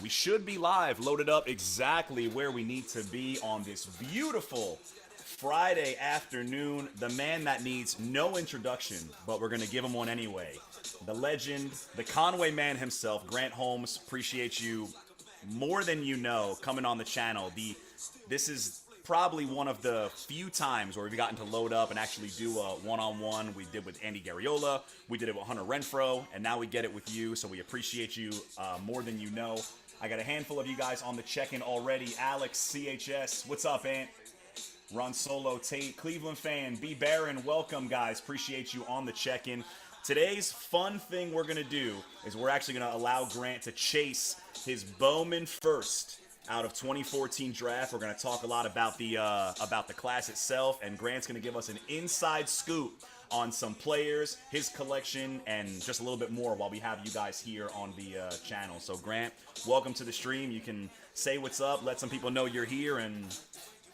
We should be live, loaded up exactly where we need to be on this beautiful Friday afternoon. The man that needs no introduction, but we're going to give him one anyway. The legend, the Conway man himself, Grant Holmes. Appreciate you more than you know coming on the channel. This is probably one of the few times where we've gotten to load up and actually do a one-on-one. We did with Andy Garriola, we did it with Hunter Renfro, and now we get it with you, so we appreciate you more than you know. I got a handful of you guys on the check-in already. Alex, CHS, what's up, Ant? Ron Solo, Tate, Cleveland fan, B. Barron, welcome, guys. Appreciate you on the check-in. Today's fun thing we're going to do is we're actually going to allow Grant to chase his Bowman first out of 2014 draft. We're going to talk a lot about the class itself, and Grant's going to give us an inside scoop on some players, his collection, and just a little bit more while we have you guys here on the channel. So Grant, welcome to the stream. You can say what's up, let some people know you're here, and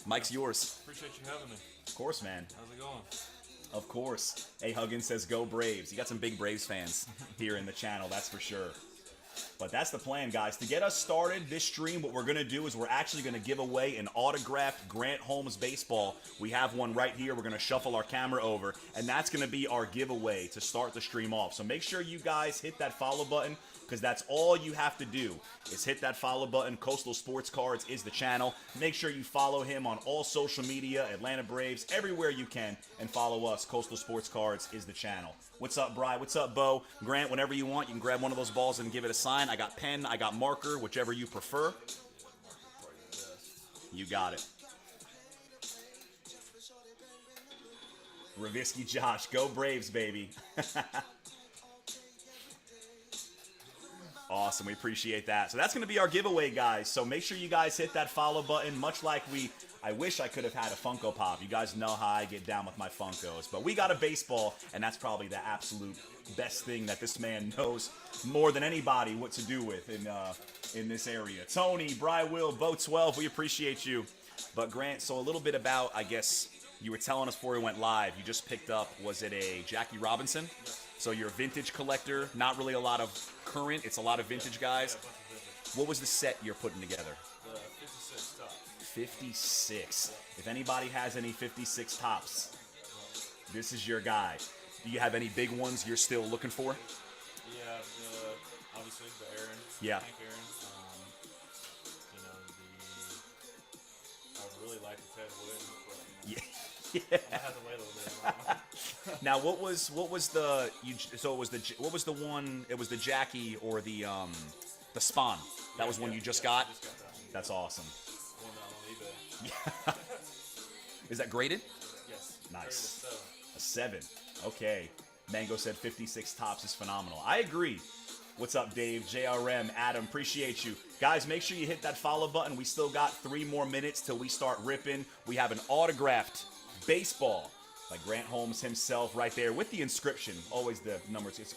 mic's yours. Appreciate you having me. Of course, man. How's it going? Of course. Hey, Huggins says go Braves. You got some big Braves fans here in the channel, that's for sure. But that's the plan, guys. To get us started, this stream, what we're going to do is we're actually going to give away an autographed Grant Holmes baseball. We have one right here. We're going to shuffle our camera over, and that's going to be our giveaway to start the stream off. So make sure you guys hit that follow button, because that's all you have to do is hit that follow button. Coastal Sports Cards is the channel. Make sure you follow him on all social media, Atlanta Braves, everywhere you can, and follow us. Coastal Sports Cards is the channel. What's up, Bri? What's up, Bo? Grant, whenever you want, you can grab one of those balls and give it a sign. I got pen, I got marker, whichever you prefer. You got it. Ravisky Josh, go Braves, baby. Awesome, we appreciate that. So that's going to be our giveaway, guys. So make sure you guys hit that follow button, much like I wish I could have had a Funko Pop. You guys know how I get down with my Funkos. But we got a baseball, and that's probably the absolute best thing that this man knows more than anybody what to do with in this area. Tony, Bri Will, Bo 12, we appreciate you. But Grant, so a little bit about, I guess, you were telling us before we went live, you just picked up, was it a Jackie Robinson? So you're a vintage collector, not really a lot of current, it's a lot of vintage guys. What was the set you're putting together? The 56 top. 56. If anybody has any 56 tops, this is your guy. Do you have any big ones you're still looking for? Yeah, obviously the Aaron. Yeah. Hank Aaron. I really like the Ted Williams, but Yeah. I had to wait a little bit on that one. Now, what was the what was the one? It was the Jackie or the Spawn. That was one you just got. I just got that one. That's awesome. One on eBay. Is that graded? Yes. Nice. Rated A 7. Okay. Mango said 56 tops is phenomenal. I agree. What's up, Dave? JRM, Adam, appreciate you. Guys, make sure you hit that follow button. We still got 3 more minutes till we start ripping. We have an autographed baseball by Grant Holmes himself right there with the inscription. Always the numbers. It's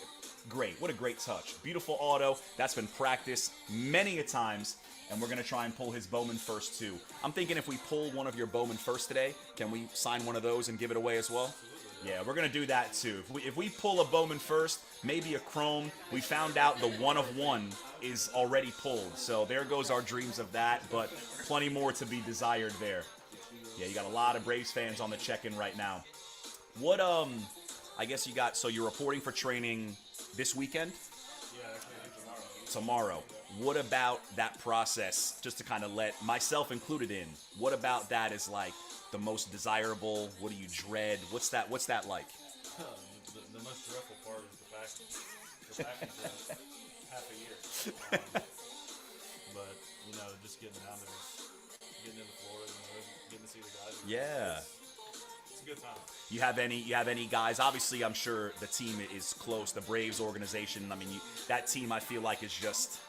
great. What a great touch. Beautiful auto. That's been practiced many a times, and we're going to try and pull his Bowman first, too. I'm thinking if we pull one of your Bowman first today, can we sign one of those and give it away as well? Yeah, we're going to do that, too. If we pull a Bowman first, maybe a Chrome, we found out the 1 of 1 is already pulled. So there goes our dreams of that, but plenty more to be desired there. Yeah, you got a lot of Braves fans on the check-in right now. What, I guess you got, so you're reporting for training this weekend? Yeah, actually tomorrow. Tomorrow. What about that process, just to kind of let myself included in, what about that is like the most desirable? What do you dread? What's that like? The most dreadful part is the package. The package is half a year. But, just getting down there, getting in the floor, getting to see the guys. Yeah. It's a good time. You have any guys? Obviously, I'm sure the team is close. The Braves organization. I mean, that team I feel like is just,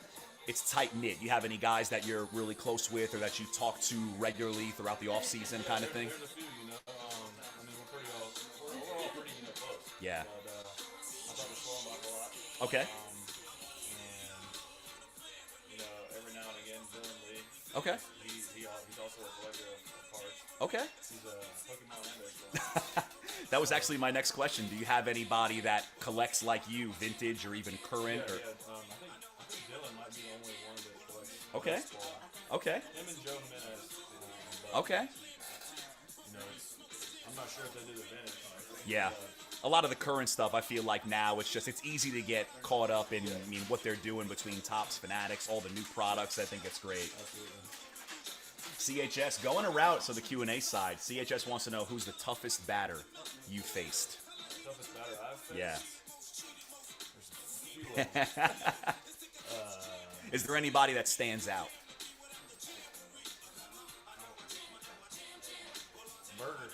it's tight knit. You have any guys that you're really close with, or that you talk to regularly throughout the off season, kind of thing? There's a few, we're all pretty close. Yeah. But I talk to Schwalbach a lot. Okay. And every now and again, Dylan Lee. Okay. He's also a collector of cards. Okay. He's a Pokemon and baseball. That was actually my next question. Do you have anybody that collects like you, vintage or even current? I think Dylan might be the only one that collects Okay. best ball. Okay. Him and Joe Jimenez. But, Okay. You know, I'm not sure if they do the vintage. Yeah. A lot of the current stuff, I feel like now it's easy to get caught up in, I mean, what they're doing between Topps, Fanatics, all the new products. I think it's great. Absolutely. CHS going a route, so the Q&A side. CHS wants to know who's the toughest batter you faced. Toughest batter I've faced. Yeah. There's a few of them. Is there anybody that stands out? Burger.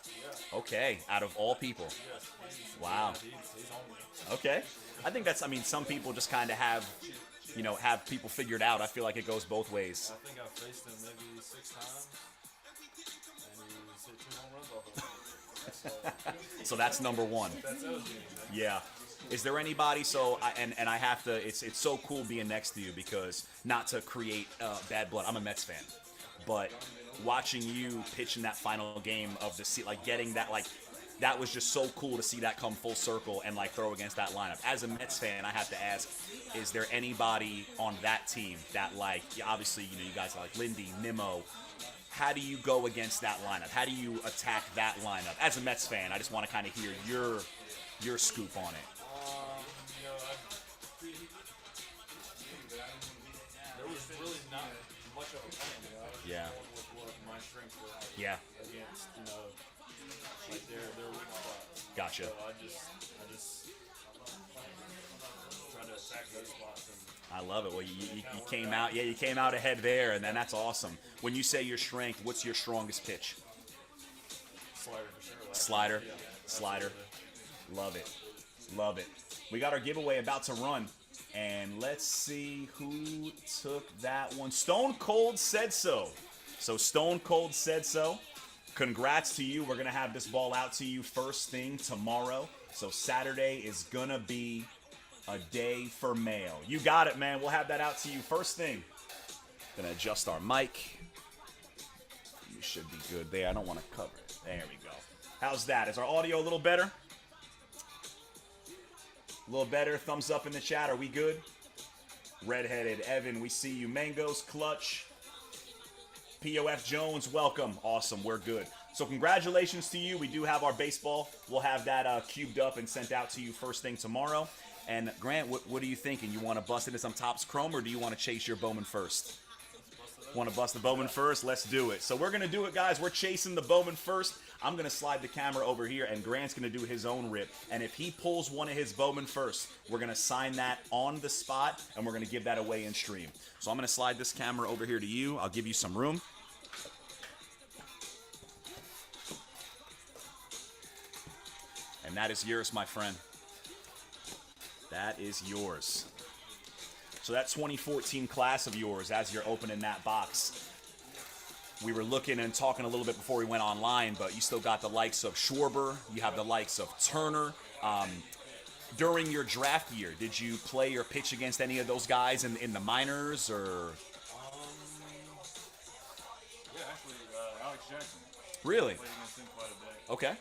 Yeah. Okay, out of all people. Yes. Wow. He's on me. Okay. I think that's, I mean, some people just kind of have, you know, have people figured out. I feel like it goes both ways. I think I've faced him maybe 6 times, and he's hit 2 home runs off of it. So that's number one. That tells you anything. Yeah. Is there anybody, so, and I have to, it's so cool being next to you because, not to create bad blood, I'm a Mets fan, but watching you pitch in that final game of the seat, like getting that, like, that was just so cool to see that come full circle and like throw against that lineup. As a Mets fan, I have to ask, is there anybody on that team that, like, obviously, you know, you guys are like Lindy, Nimmo, how do you go against that lineup? How do you attack that lineup? As a Mets fan, I just want to kind of hear your scoop on it. You know, there was really not much of a plan. You know, I was just Yeah. going with what my strengths were Yeah. against, you know, like their weak spots. Gotcha. So I just tried to attack those spots. And I love it. Well, you came out, yeah, you came out ahead there, and then that's awesome. When you say your strength, what's your strongest pitch? slider for sure. Slider, Yeah, slider. absolutely. Love it, love it. We got our giveaway about to run, and let's see who took that one. Stone Cold said so. So Stone Cold said so. Congrats to you. We're gonna have this ball out to you first thing tomorrow. So Saturday is gonna be a day for mail. You got it, man. We'll have that out to you first thing. Gonna adjust our mic. You should be good there. I don't want to cover it. There we go. How's that? Is our audio a little better? A little better. Thumbs up in the chat. Are we good? Redheaded Evan, we see you. Mangoes Clutch. POF Jones, welcome. Awesome. We're good. So congratulations to you. We do have our baseball. We'll have that cubed up and sent out to you first thing tomorrow. And Grant, what are you thinking? You want to bust into some Topps Chrome, or do you want to chase your Bowman first? Want to bust the Bowman first? Let's do it. So we're going to do it, guys. We're chasing the Bowman first. I'm going to slide the camera over here, and Grant's going to do his own rip. And if he pulls one of his Bowman first, we're going to sign that on the spot, and we're going to give that away in stream. So I'm going to slide this camera over here to you. I'll give you some room. And that is yours, my friend. That is yours. So that 2014 class of yours, as you're opening that box, we were looking and talking a little bit before we went online, but you still got the likes of Schwarber, you have the likes of Turner. During your draft year, did you play or pitch against any of those guys in the minors, or? Yeah, actually, Alex Jackson. Really? Played against him quite a bit. Okay.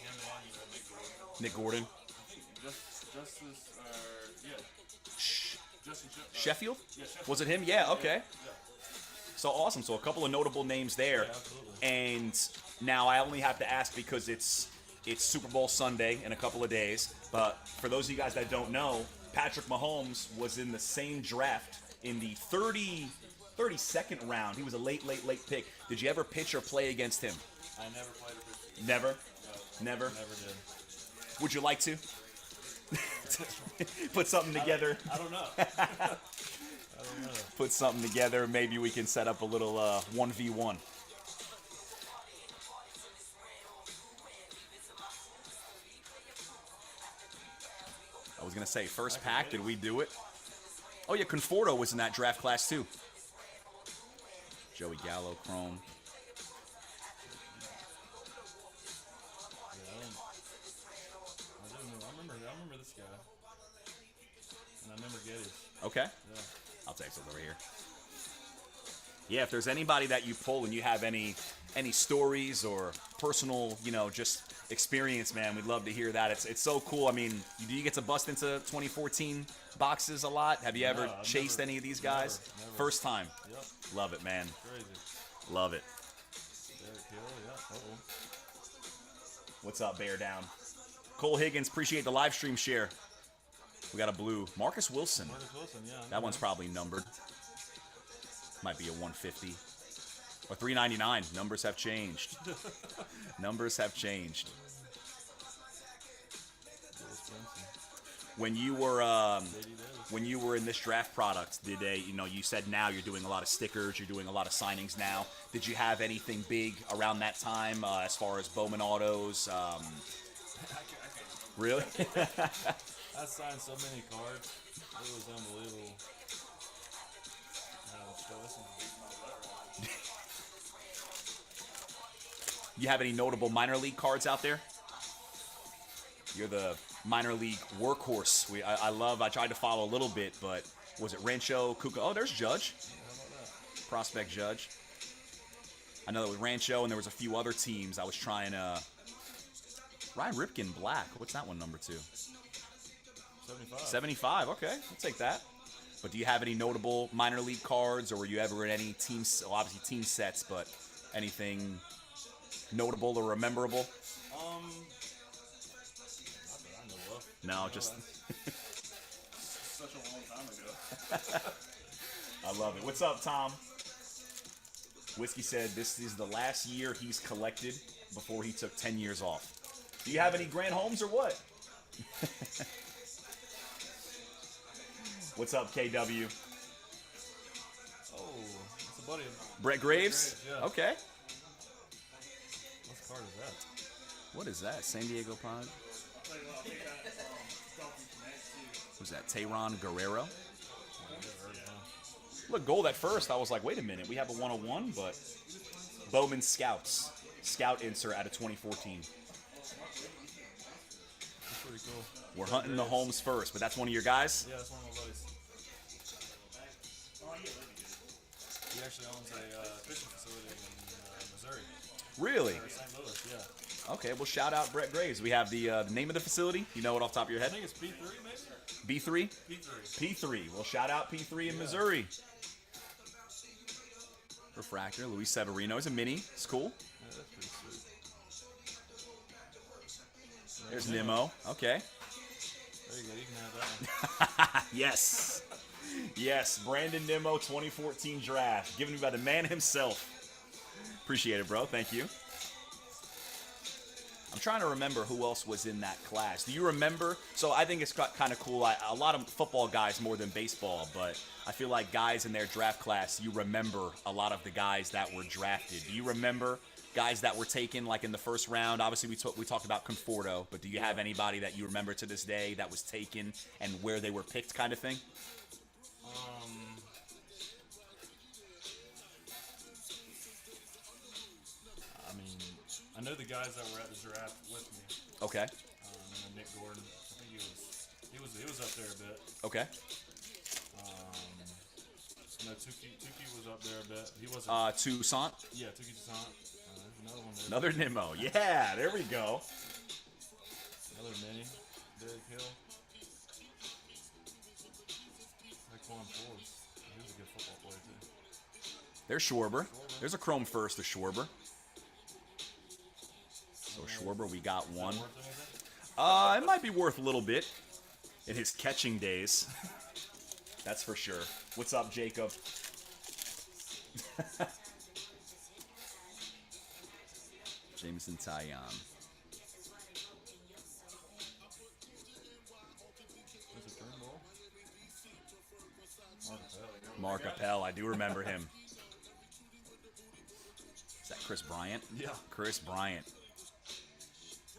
Him and Nick Gordon. Justin Sheffield? Yeah, Sheffield. Was it him? Yeah, okay. Yeah. So awesome. So a couple of notable names there. Yeah, absolutely. And now I only have to ask because it's Super Bowl Sunday in a couple of days. But for those of you guys that don't know, Patrick Mahomes was in the same draft in the 32nd round. He was a late pick. Did you ever pitch or play against him? I never played a pitch. Never? No, Never? Never did. Would you like to? Put something together. I don't know. I don't know. Put something together. Maybe we can set up a little 1v1. I was going to say, first pack, did we do it? Oh, yeah, Conforto was in that draft class, too. Joey Gallo, Chrome. I remember this guy. And I remember Geddes. Okay. Yeah. I'll take those over here. Yeah, if there's anybody that you pull and you have any stories or personal, you know, just experience, man. We'd love to hear that. It's so cool. I mean, do you get to bust into 2014 boxes a lot? Have you ever No, I've chased never- any of these guys? never. First time. Yep. Love it, man. Crazy. Love it. Derek Hill, yeah. Uh-oh. What's up, Bear Down? Cole Higgins, appreciate the live stream share. We got a blue. Marcus Wilson. Marcus Wilson, yeah. That one's probably numbered. Might be a 150. Or 399. Numbers have changed. Numbers have changed. When you were in this draft product, did they, you said now you're doing a lot of stickers, you're doing a lot of signings now. Did you have anything big around that time as far as Bowman autos? Really? I signed so many cards. It was unbelievable. You have any notable minor league cards out there? You're the minor league workhorse. I tried to follow a little bit, but was it Rancho, Kuka? Oh, there's Judge. How about that? Prospect Judge. I know there was Rancho, and there was a few other teams I was trying to... Ryan Ripken Black. What's that one number to? 75. 75, okay. I'll take that. But do you have any notable minor league cards, or were you ever in any teams, well, obviously team sets, but anything notable or memorable? Not that I know of. No, just... Such a long time ago. I love it. What's up, Tom? Whiskey said this is the last year he's collected before he took 10 years off. Do you have any Grand Homes or what? What's up, KW? Oh, that's a buddy of mine. Brett Graves? Yeah. Okay. What card is that? What is that? San Diego Pod? Who's that? Tehran Guerrero? Look, gold at first. I was like, wait a minute. We have a 101, but Bowman Scouts. Scout insert out of 2014. That's pretty cool. We're hunting the homes first, but that's one of your guys? Yeah, that's one of my buddies. He actually owns a fishing facility in Missouri. Really? Or St. Louis, yeah. Okay, well, shout out Brett Graves. We have the name of the facility. You know it off the top of your I head? think it's P3, maybe? B3? P3. P3. Well, shout out P3 in Missouri. Refractor, Luis Severino is a mini. It's cool. Yeah, that's pretty sweet. There's Nimmo. Okay. There you go. You can have that one. Yes. Yes, Brandon Nimmo 2014 draft. Given me by the man himself. Appreciate it, bro. Thank you. I'm trying to remember who else was in that class. Do you remember? So I think it's kind of cool. A lot of football guys more than baseball, but I feel like guys in their draft class, you remember a lot of the guys that were drafted. Do you remember guys that were taken like in the first round? Obviously, we talked about Conforto, but do you have anybody that you remember to this day that was taken and where they were picked kind of thing? I mean, I know the guys that were at the draft with me. Okay. And then Nick Gordon, I think he was up there a bit. Okay. No, Tukey was up there a bit. He wasn't. Toussaint. Yeah, Tukey Toussaint. There's another one there. Another Nimmo. Yeah, there we go. Another mini. Derek Hill. Raekwon Forbes. He was a good football player too. There's Schwarber. There's a chrome first to Schwarber. So Schwarber, we got one. Worth anything? It might be worth a little bit in his catching days. That's for sure. What's up, Jacob? Jameson Tyon. Is it Turnbull? Mark Appel, I do remember him. Is that Chris Bryant? Yeah. Chris Bryant.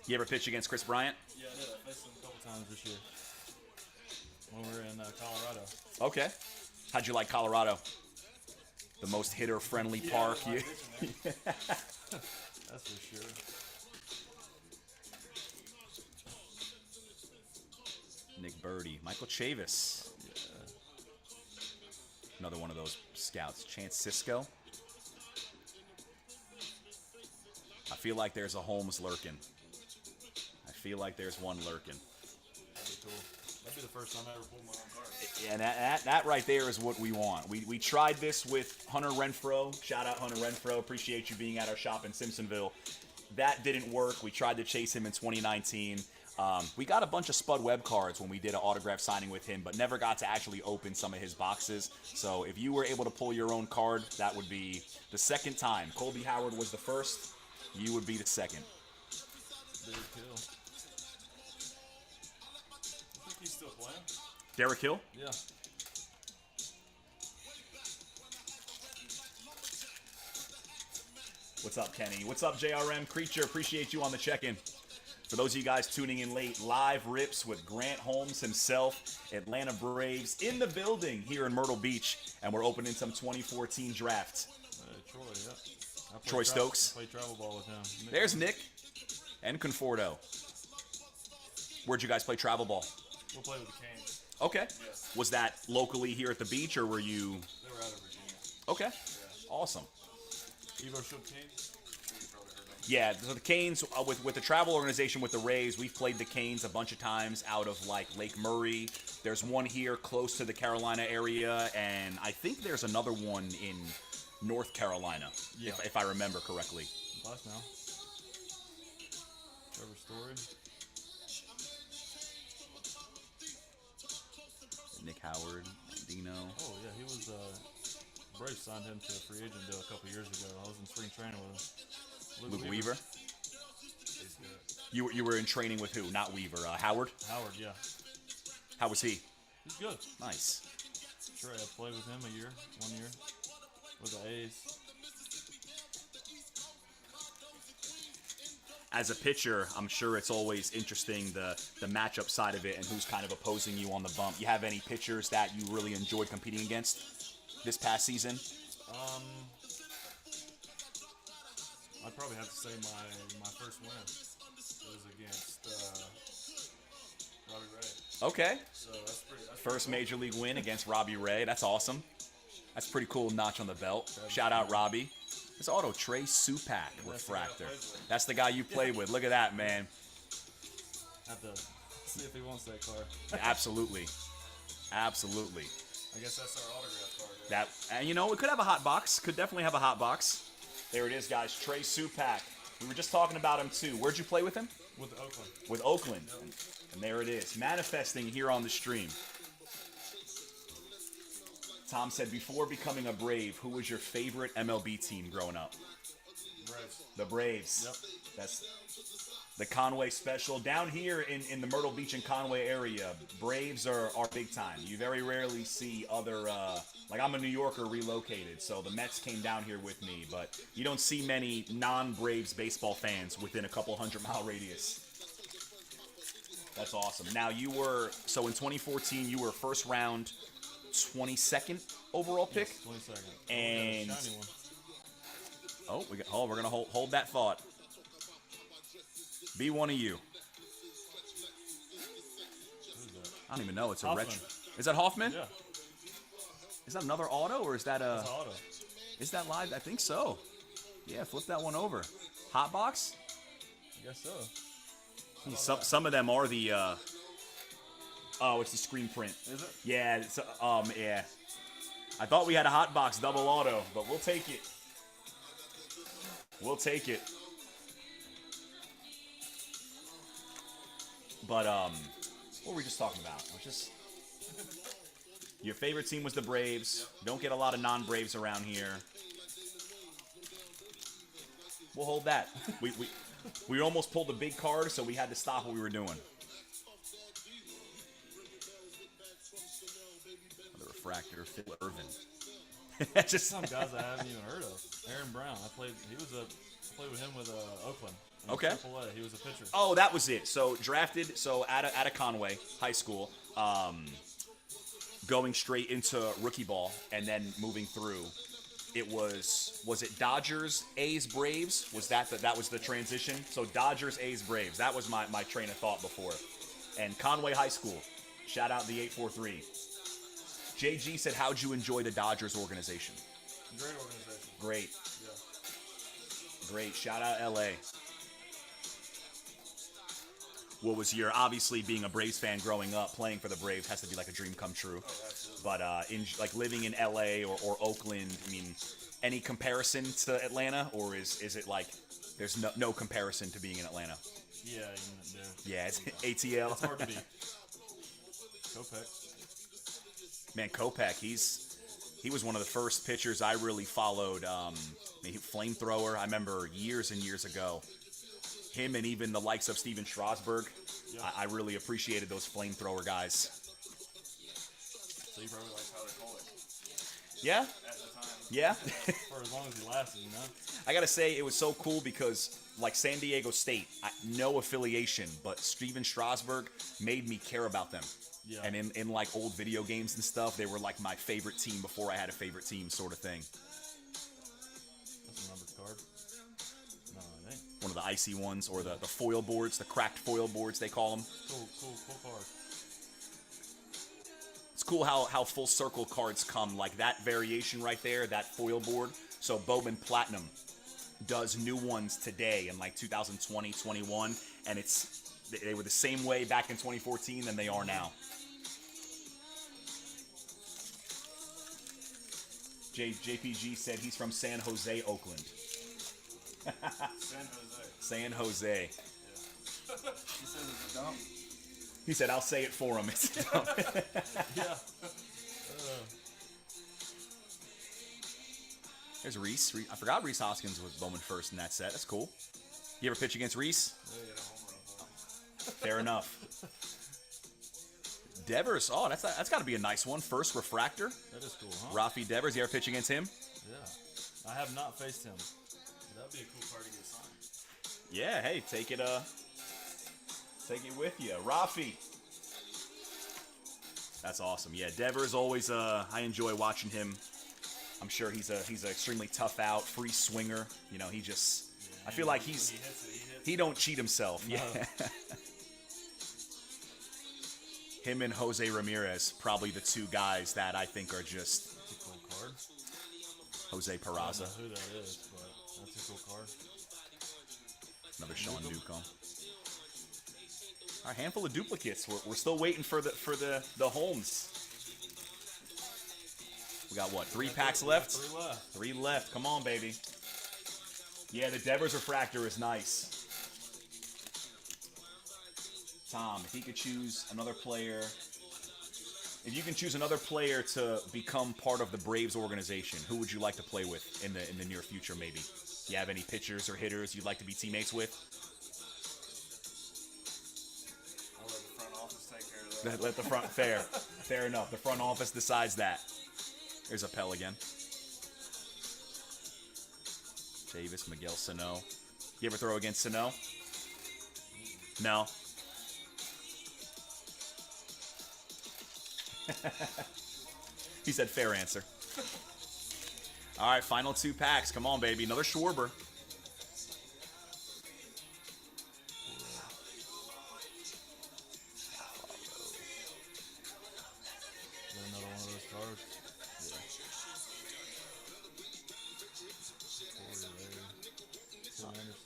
You ever pitch against Chris Bryant? Yeah, I did. I faced him a couple times this year when we were in Colorado. Okay. How'd you like Colorado? The most hitter-friendly park. I You... like pitching there. That's for sure. Nick Birdie. Michael Chavis. Yeah. Another one of those scouts. Chance Cisco. I feel like there's a Holmes lurking. feel like there's one lurking. That'd be cool. That'd be the first time I ever pulled my own card. And that right there is what we want. We tried this with Hunter Renfro. Shout out Hunter Renfro. Appreciate you being at our shop in Simpsonville. That didn't work. We tried to chase him in 2019. We got a bunch of Spud Webb cards when we did an autograph signing with him, but never got to actually open some of his boxes. So if you were able to pull your own card, that would be the second time. Colby Howard was the first. You would be the second. Big kill. I think he's still playing. Derek Hill? Yeah. What's up, Kenny? What's up, JRM Creature? Appreciate you on the check-in. For those of you guys tuning in late, live rips with Grant Holmes himself, Atlanta Braves in the building here in Myrtle Beach, and we're opening some 2014 drafts. Troy, yeah. Troy Stokes. Played travel ball with him. There's Nick and Conforto. Where'd you guys play travel ball? We'll play with the Canes. Okay. Yeah. Was that locally here at the beach, or were you? They were out of Virginia. Okay. Yeah. Awesome. Evo Shook Canes. You probably heard of them. Yeah, so the Canes, with the travel organization with the Rays, we've played the Canes a bunch of times out of like Lake Murray. There's one here close to the Carolina area, and I think there's another one in North Carolina, Yeah. if I remember correctly. Last now. Trevor Story. Nick Howard, Dino. Oh yeah, he was. Braves signed him to a free agent deal a couple years ago. I was in spring training with him. Luke Weaver. He's good. You were in training with who? Not Weaver. Howard. Howard, yeah. How was he? He's good. Nice. Sure, I played with him 1 year with the A's. As a pitcher, I'm sure it's always interesting the matchup side of it and who's kind of opposing you on the bump. You have any pitchers that you really enjoyed competing against this past season? I'd probably have to say my first win was against Robbie Ray. Okay. So that's pretty. First major league win against Robbie Ray. That's awesome. That's a pretty cool notch on the belt. Shout out Robbie. This auto Trey Supak refractor. That's the guy you played with. Look at that, man. Have to see if he wants that card. Absolutely. Absolutely. I guess that's our autograph card. Right? That, and you know, it could have a hot box. Could definitely have a hot box. There it is, guys. Trey Supak. We were just talking about him, too. Where'd you play with him? With Oakland. With Oakland. Yep. And there it is. Manifesting here on the stream. Tom said, before becoming a Brave, who was your favorite MLB team growing up? Braves. The Braves. Yep. That's the Conway special. Down here in the Myrtle Beach and Conway area, Braves are big time. You very rarely see other, like I'm a New Yorker relocated, so the Mets came down here with me, but you don't see many non-Braves baseball fans within a couple 100-mile radius. That's awesome. Now you were, so in 2014, you were first round 22nd overall pick. Yes, 22nd. And shiny one. we're gonna hold that thought. Be one of you. Who's that? I don't even know. It's a Hoffman. retro. Is that Hoffman? Yeah. Is that another auto or is that That's auto. Is that live? I think so. Yeah, flip that one over. Hot box? I guess so. Some of them are the oh, it's the screen print. Is it? Yeah, it's, yeah. I thought we had a hot box double auto, but we'll take it. We'll take it. But what were we just talking about? Your favorite team was the Braves. Don't get a lot of non-Braves around here. We'll hold that. We almost pulled a big card, so we had to stop what we were doing. The refractor, Phil Irvin. Just Some guys I haven't even heard of. Aaron Brown. I played with him with Oakland. In Okay. AAA. He was a pitcher. Oh, that was it. So drafted, out of Conway High School, going straight into rookie ball, and then moving through. It was it Dodgers, A's, Braves? Was that was the transition? So Dodgers, A's, Braves. That was my train of thought before. And Conway High School. Shout out the 843. JG said, how'd you enjoy the Dodgers organization? Great organization. Great. Yeah. Great. Shout out LA. what was your, obviously being a Braves fan growing up, playing for the Braves has to be like a dream come true. Oh, absolutely. But in like living in LA or Oakland, I mean, any comparison to Atlanta, or is it like there's no comparison to being in Atlanta? Yeah, Yeah, it's ATL. It's hard to beat. Kopech. Man, Kopech, he was one of the first pitchers I really followed. Flamethrower. I remember years and years ago, him and even the likes of Steven Strasburg. Yep. I really appreciated those flamethrower guys. So you probably like Tyler Cole Yeah, at the time. yeah. For as long as he lasted, you know? I gotta say, it was so cool because, like San Diego State, no affiliation, but Steven Strasburg made me care about them. Yeah. And in like old video games and stuff, they were like my favorite team before I had a favorite team, sort of thing. That's a numbered card. No, I think. One of the icy ones, or the foil boards, the cracked foil boards, they call them. Cool card. It's cool how full circle cards come, like that variation right there, that foil board. So Bowman Platinum does new ones today in like 2020, 21, and they were the same way back in 2014 than they are now. JPG said he's from San Jose, Oakland. San Jose. San Jose. Yeah. He says it's a dump. He said, I'll say it for him. It's dumb. Yeah. There's Reese. I forgot Reese Hoskins was Bowman first in that set. That's cool. You ever pitch against Reese? Yeah, he had a home run for him. Fair enough. Devers. Oh, that's got to be a nice one. First refractor. That is cool, huh? Rafi Devers. You ever pitch against him? Yeah. I have not faced him. That would be a cool card to get signed. Yeah. Hey, take it with you, Rafi. That's awesome. Yeah, Devers always. I enjoy watching him. I'm sure he's an extremely tough out, free swinger. You know, he just. Yeah, I feel like when he hits it. he don't cheat himself. No. Yeah. Him and Jose Ramirez, probably the two guys that I think are just. That's a cool card. Jose I don't Peraza, know who that is, but that's a cool card. another Sean Newcomb. Our handful of duplicates. We're still waiting for the Holmes. We got what? 3 packs left? 3 left. 3 left. Come on, baby. Yeah, the Devers refractor is nice. Tom, if he could choose another player, if you can choose another player to become part of the Braves organization, who would you like to play with in the near future? Maybe. You have any pitchers or hitters you'd like to be teammates with? I'll let the front office take care of that. Let the front fair enough. The front office decides that. There's Appel again. Davis, Miguel Sano. You ever throw against Sano? No. He said fair answer. All right, final 2 packs. Come on, baby. Another Schwarber. Another one of those cards. Yeah.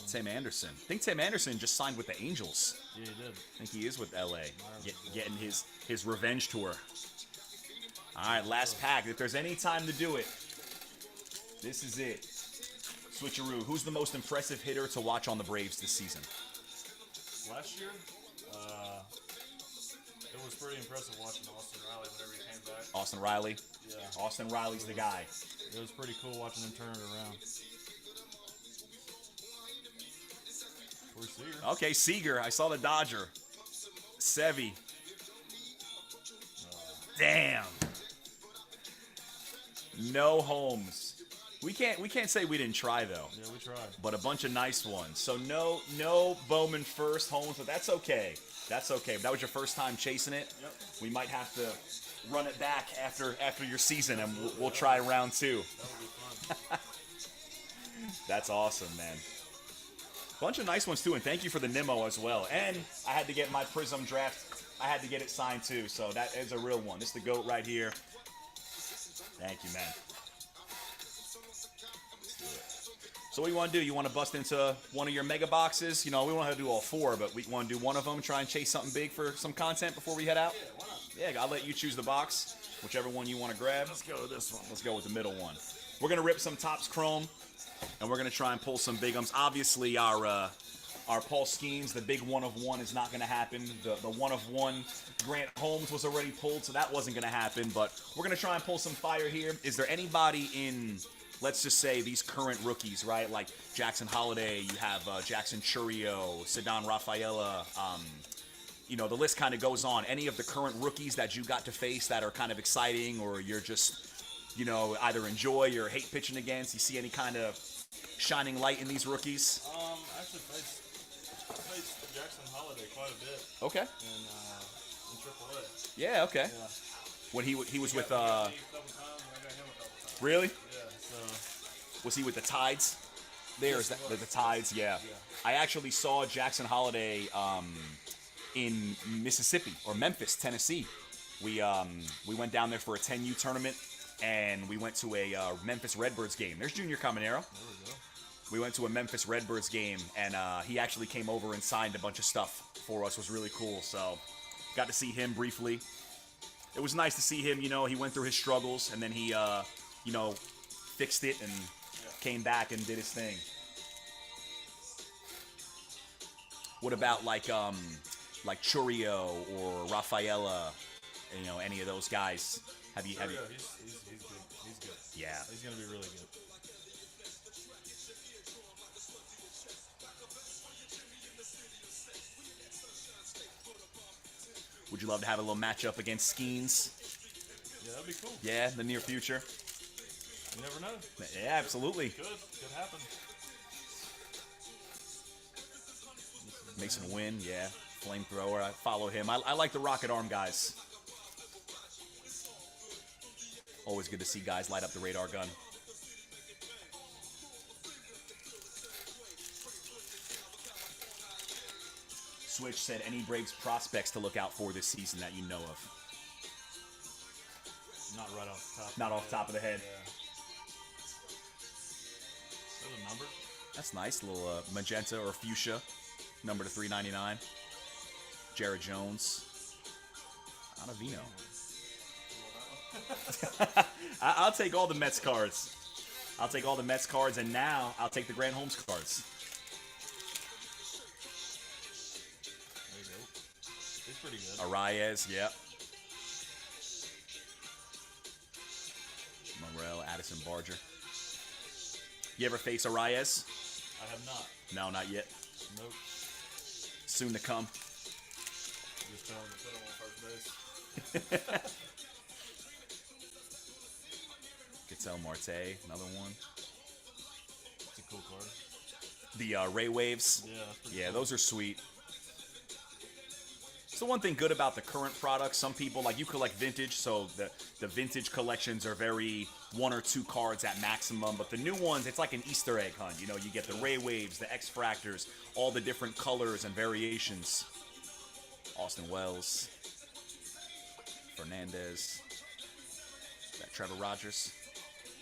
Tim Anderson. I think Tim Anderson just signed with the Angels. Yeah, he did. I think he is with LA. Getting his revenge tour. All right, last pack. If there's any time to do it, this is it. Switcheroo. Who's the most impressive hitter to watch on the Braves this season? Last year, it was pretty impressive watching Austin Riley whenever he came back. Austin Riley. Yeah. Austin Riley's the guy. It was pretty cool watching him turn it around. Corey Seager. Okay, Seager. I saw the Dodger. Sevy. Damn. No Holmes. We can't say we didn't try though. Yeah, we tried. But a bunch of nice ones. So no Bowman first, Holmes, but that's okay. That's okay. If that was your first time chasing it, Yep. we might have to run it back after your season, and we'll try round 2. That would be fun. That's awesome, man. Bunch of nice ones too, and thank you for the Nemo as well. And I had to get my Prism draft. I had to get it signed too, so that is a real one. This is the GOAT right here. Thank you, man. So what do you want to do? You want to bust into one of your mega boxes? You know, we don't have to do all four, but we want to do one of them, try and chase something big for some content before we head out? Yeah, why not? Yeah, I'll let you choose the box, whichever one you want to grab. Let's go with this one. Let's go with the middle one. We're going to rip some Topps Chrome, and we're going to try and pull some big Obviously, our Paul Skeens, the big one of one, is not going to happen. The one of one Grant Holmes was already pulled, so that wasn't going to happen. But we're going to try and pull some fire here. Is there anybody in, let's just say, these current rookies, right? Like Jackson Holiday, you have Jackson Churio, Cedon Rafaela. You know, the list kind of goes on. Any of the current rookies that you got to face that are kind of exciting, or you're just, you know, either enjoy or hate pitching against? You see any kind of shining light in these rookies? Actually faced Jackson Holiday quite a bit. Okay. In AAA. Yeah. Okay. Yeah. When he was with He got me a couple times, and I got him a couple times. really? Yeah. So. Was he with the Tides? There is Yes, he the was. Tides. Yeah. Yeah. I actually saw Jackson Holiday in Mississippi or Memphis, Tennessee. We went down there for a 10U tournament, and we went to a Memphis Redbirds game. There's Junior Caminero. There we go. We went to a Memphis Redbirds game, and he actually came over and signed a bunch of stuff for us. It was really cool. So, got to see him briefly. It was nice to see him. You know, he went through his struggles, and then he, you know, fixed it and came back and did his thing. What about like Churio or Rafaela? You know, any of those guys? Have you? Yeah, he's good. He's good. Yeah. He's gonna be really good. Would you love to have a little matchup against Skeens? Yeah, that'd be cool. Yeah, in the near future. You never know. Yeah, absolutely. Could happen. Mason Wynn, yeah. Flamethrower, I follow him. I like the rocket arm guys. Always good to see guys light up the radar gun. Switch said, any Braves prospects to look out for this season that you know of? Not right off the top. Not off the top of the head. Yeah. Is that a number? That's nice. A little magenta or fuchsia. Number to 399. Jared Jones. Ottavino. I'll take all the Mets cards. I'll take all the Mets cards, and now I'll take the Grant Holmes cards. There you go. He's pretty good. Arraez, yep. Morel, Addison Barger. You ever face Arraez? I have not. No, not yet. Nope. Soon to come. Just tell him to put him on first base. Ketel Marte, another one. It's a cool card. The Ray Waves. Yeah, that's pretty Yeah, cool. those are sweet. So one thing good about the current product, some people, like you collect vintage, so the vintage collections are very one or two cards at maximum, but the new ones, it's like an Easter egg hunt. You know, you get the Ray Waves, the X-Fractors, all the different colors and variations. Austin Wells. Fernandez. That Trevor Rogers.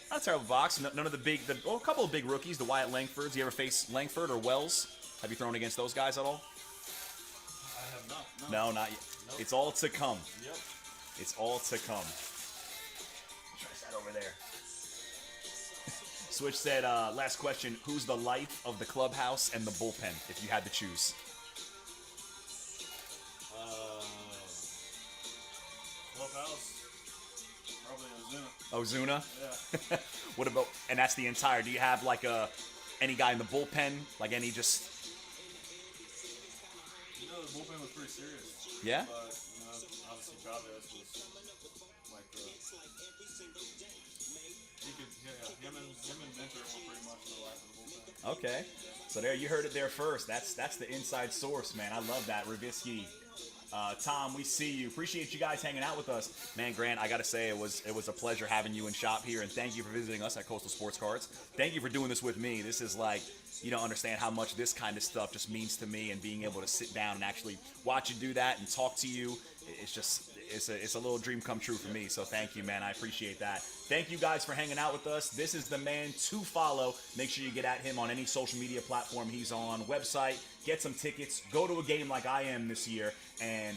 Not a terrible box. None of the big, a couple of big rookies, the Wyatt Langfords. You ever face Langford or Wells? Have you thrown against those guys at all? I have not. No, not yet. Nope. It's all to come. Yep. It's all to come. Try that over there. Switch said, last question. Who's the life of the clubhouse and the bullpen, if you had to choose? Clubhouse. Probably Ozuna? Ozuna. Yeah. What about, and that's the entire, do you have like any guy in the bullpen? Like any just, You know, the bullpen was pretty serious. yeah? But, you know, obviously Chavez was like the... He could, yeah, him and Mentor were pretty much the life of the bullpen. Okay. So there, you heard it there first. That's the inside source, man. I love that. Ravisky. Tom, we see you. Appreciate you guys hanging out with us. Man, Grant, I got to say, it was a pleasure having you in shop here, and thank you for visiting us at Coastal Sports Cards. Thank you for doing this with me. This is like, you don't understand how much this kind of stuff just means to me, and being able to sit down and actually watch you do that and talk to you, it's a little dream come true for me. So thank you, man. I appreciate that. Thank you guys for hanging out with us. This is the man to follow. Make sure you get at him on any social media platform he's on. Website, get some tickets, go to a game like I am this year, and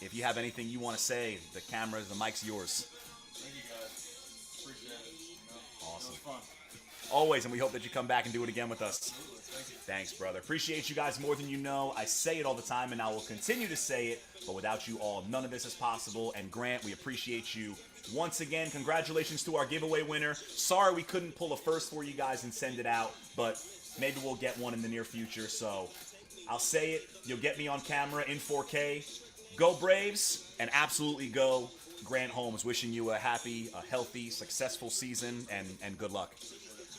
if you have anything you want to say, the camera, the mic's yours. Thank you guys. Appreciate it. Awesome. It was fun. Always, and we hope that you come back and do it again with us. Absolutely. Thank you. Thanks, brother. Appreciate you guys more than you know. I say it all the time, and I will continue to say it, but without you all, none of this is possible. And Grant, we appreciate you once again. Congratulations to our giveaway winner. Sorry we couldn't pull a first for you guys and send it out, but maybe we'll get one in the near future. So I'll say it. You'll get me on camera in 4K. Go Braves, and absolutely go Grant Holmes. Wishing you a happy, a healthy, successful season, and good luck.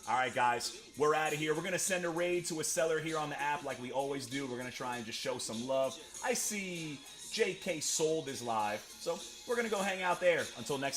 All right, guys, we're out of here. We're going to send a raid to a seller here on the app like we always do. We're going to try and just show some love. I see JK Sold is live, so we're going to go hang out there. Until next